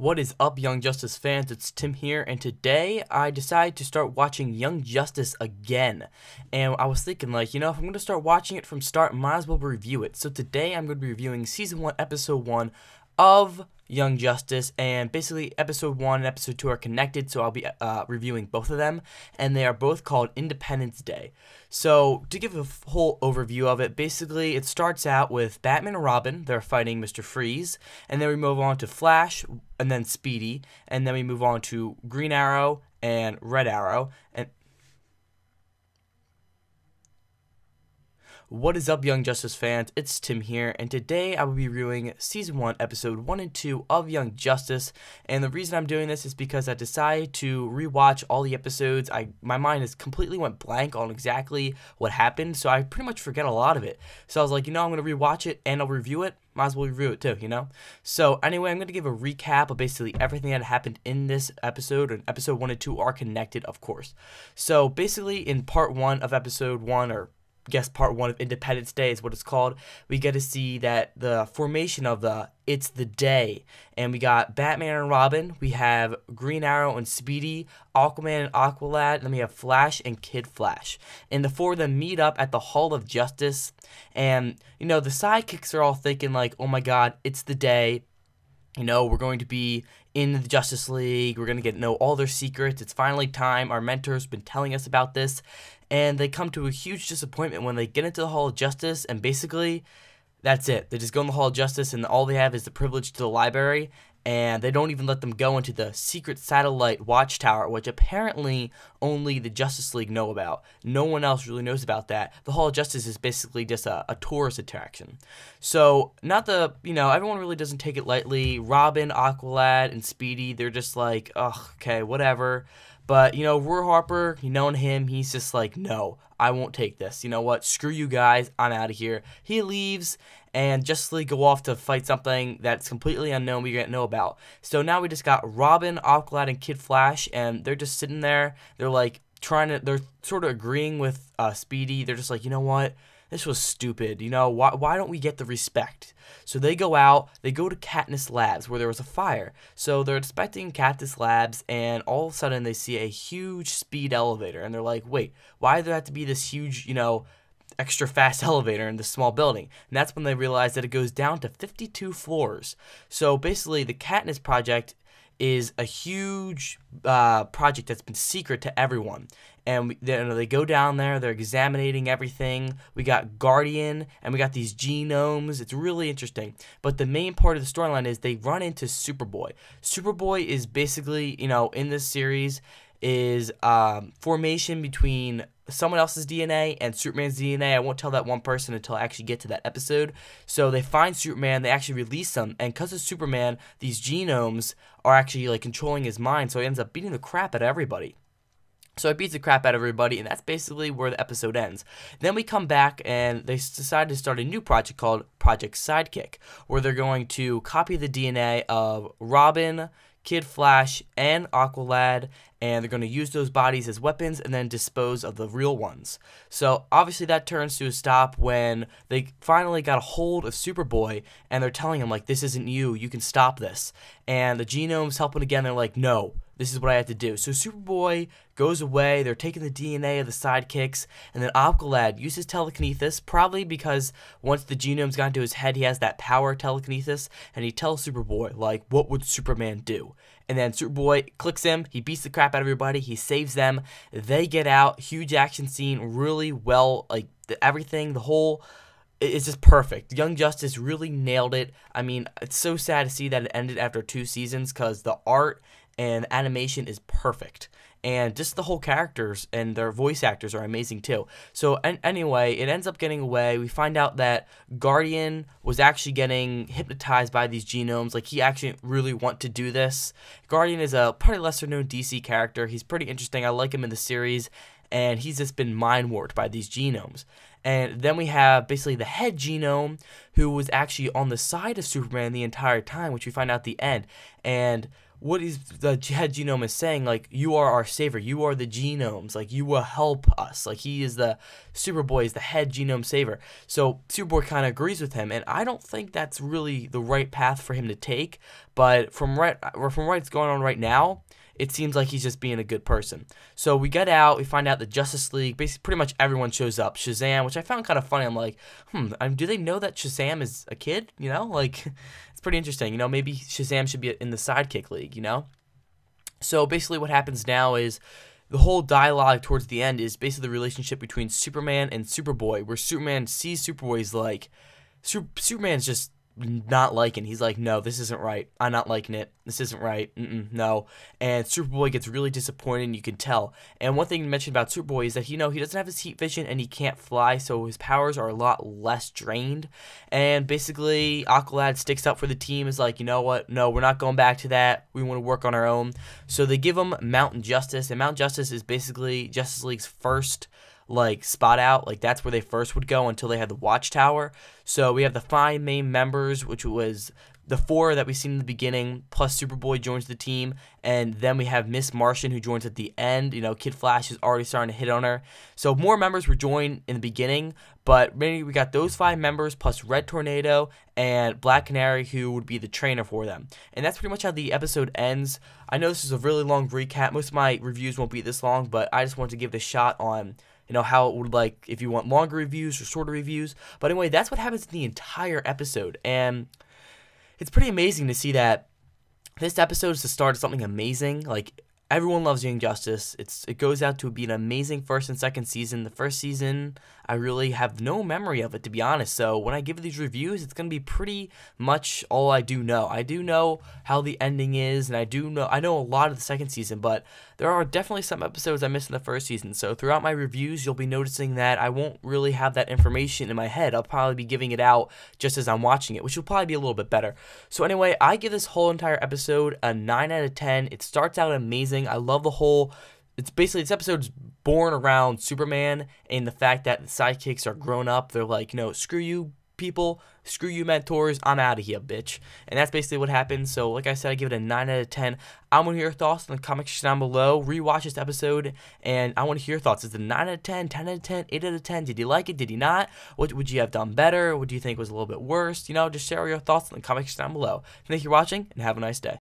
What is up, Young Justice fans? It's Tim here, and today I decided to start watching Young Justice again. And I was thinking, if I'm going to start watching it from start, might as well review it. So today I'm going to be reviewing Season 1, Episode 1 of Young Justice, and basically Episode 1 and Episode 2 are connected, so I'll be reviewing both of them, and they are both called Independence Day. So, to give a whole overview of it, basically it starts out with Batman and Robin, they're fighting Mr. Freeze, and then we move on to Flash, and then Speedy, and then we move on to Green Arrow and Red Arrow, and what is up, Young Justice fans? It's Tim here, and today I will be reviewing Season 1, Episode 1 and 2 of Young Justice, and the reason I'm doing this is because I decided to rewatch all the episodes. My mind has completely went blank on exactly what happened, so I pretty much forget a lot of it. So I was like, I'm going to rewatch it, and I'll review it. Might as well review it too. So anyway, I'm going to give a recap of basically everything that happened in this episode, and Episode 1 and 2 are connected, of course. So basically, in Part 1 of Episode 1, or part 1 of Independence Day is what it's called, we get to see that the formation of It's the Day, and we got Batman and Robin, we have Green Arrow and Speedy, Aquaman and Aqualad, and then we have Flash and Kid Flash, and the four of them meet up at the Hall of Justice, and the sidekicks are all thinking oh my god, it's the day. We're going to be in the Justice League. We're going to get to know all their secrets. It's finally time. Our mentor's been telling us about this. And they come to a huge disappointment when they get into the Hall of Justice, and basically, that's it. They just go in the Hall of Justice, and all they have is the privilege to the library, and they don't even let them go into the secret satellite watchtower, which apparently only the Justice League know about. No one else really knows about that. The Hall of Justice is basically just a tourist attraction. So, everyone really doesn't take it lightly. Robin, Aqualad, and Speedy, they're just like, ugh, okay, whatever. But, Roy Harper, knowing him, he's just like, no, I won't take this. You know what? Screw you guys. I'm out of here. He leaves, and Justice League go off to fight something that's completely unknown we don't know about. So now we just got Robin, Aqualad, and Kid Flash, and they're just sitting there. They're they're sort of agreeing with Speedy. They're just like, you know what? This was stupid. Why don't we get the respect? So they go out, they go to Katniss Labs where there was a fire. So they're inspecting Katniss Labs, and all of a sudden they see a huge speed elevator, and they're like, wait, why does there have to be this huge, extra fast elevator in this small building? And that's when they realize that it goes down to 52 floors. So basically the Katniss Project is a huge project that's been secret to everyone. And they go down there, they're examining everything. We got Guardian, and we got these genomes. It's really interesting. But the main part of the storyline is they run into Superboy. Superboy is basically, in this series, is formation between someone else's DNA and Superman's DNA. I won't tell that one person until I actually get to that episode. So they find Superman, they actually release him, and because of Superman, these genomes are actually controlling his mind, so he ends up beating the crap out of everybody. So it beats the crap out of everybody, and that's basically where the episode ends. Then we come back, and they decide to start a new project called Project Sidekick, where they're going to copy the DNA of Robin, Kid Flash, and Aqualad, and they're going to use those bodies as weapons and then dispose of the real ones. So obviously that turns to a stop when they finally got a hold of Superboy, and they're telling him, this isn't you, you can stop this. And the genomes help him again, they're like, no, this is what I have to do. So Superboy goes away, they're taking the DNA of the sidekicks, and then Aqualad uses telekinesis, probably because once the genomes got into his head, he has that power telekinesis, and he tells Superboy, what would Superman do? And then Superboy clicks him, he beats the crap out of everybody, he saves them, they get out, huge action scene, really well, everything, the whole... It's just perfect. Young Justice really nailed it. I mean, it's so sad to see that it ended after 2 seasons because the art and animation is perfect. And just the whole characters and their voice actors are amazing too. So anyway, it ends up getting away. We find out that Guardian was actually getting hypnotized by these genomes. He actually really want to do this. Guardian is a pretty lesser known DC character. He's pretty interesting. I like him in the series. And he's just been mind warped by these genomes. And then we have basically the head genome, who was actually on the side of Superman the entire time, which we find out at the end. And what is the head genome is saying, like, you are our savior, you are the genomes, like, you will help us, like, he is the Superboy, is the head genome saver. So Superboy kind of agrees with him, and I don't think that's really the right path for him to take, but from what's going on right now, it seems like he's just being a good person. So we get out, we find out the Justice League, basically pretty much everyone shows up. Shazam, which I found kind of funny. I'm like, do they know that Shazam is a kid? You know, like, it's pretty interesting. You know, maybe Shazam should be in the Sidekick League, you know? So basically what happens now is the whole dialogue towards the end is basically the relationship between Superman and Superboy, where Superman sees Superboy's like, Superman's just not liking. He's like, no, this isn't right. I'm not liking it. This isn't right. No. And Superboy gets really disappointed, and you can tell. And one thing to mention about Superboy is that he doesn't have his heat vision and he can't fly, so his powers are a lot less drained. And basically, Aqualad sticks up for the team, is like, you know what? No, we're not going back to that. We want to work on our own. So they give him Mountain Justice, and Mountain Justice is basically Justice League's first spot out, like that's where they first would go until they had the Watchtower. So we have the 5 main members, which was the 4 that we seen in the beginning, plus Superboy joins the team, and then we have Miss Martian who joins at the end. You know, Kid Flash is already starting to hit on her. So more members were joined in the beginning, but mainly we got those 5 members plus Red Tornado and Black Canary, who would be the trainer for them. And that's pretty much how the episode ends. I know this is a really long recap. Most of my reviews won't be this long, but I just wanted to give it a shot on how it would, like, if you want longer reviews or shorter reviews. But anyway, that's what happens in the entire episode. And it's pretty amazing to see that this episode is the start of something amazing. Like, everyone loves Young Justice. It goes out to be an amazing first and second season. The first season, I really have no memory of it, to be honest. So when I give these reviews, it's going to be pretty much all I do know. I do know how the ending is, and I know a lot of the second season, but there are definitely some episodes I missed in the first season. So throughout my reviews, you'll be noticing that I won't really have that information in my head. I'll probably be giving it out just as I'm watching it, which will probably be a little bit better. So anyway, I give this whole entire episode a 9 out of 10. It starts out amazing. I love the whole... It's basically, this episode's born around Superman and the fact that the sidekicks are grown up. They're like, screw you people, screw you mentors, I'm out of here, bitch. And that's basically what happened. So like I said, I give it a 9 out of 10. I want to hear your thoughts in the comment section down below. Rewatch this episode, and I want to hear your thoughts. Is it 9 out of 10, 10 out of 10, 8 out of 10? Did you like it? Did you not? What would you have done better? What do you think was a little bit worse? Just share your thoughts in the comment section down below. Thank you for watching, and have a nice day.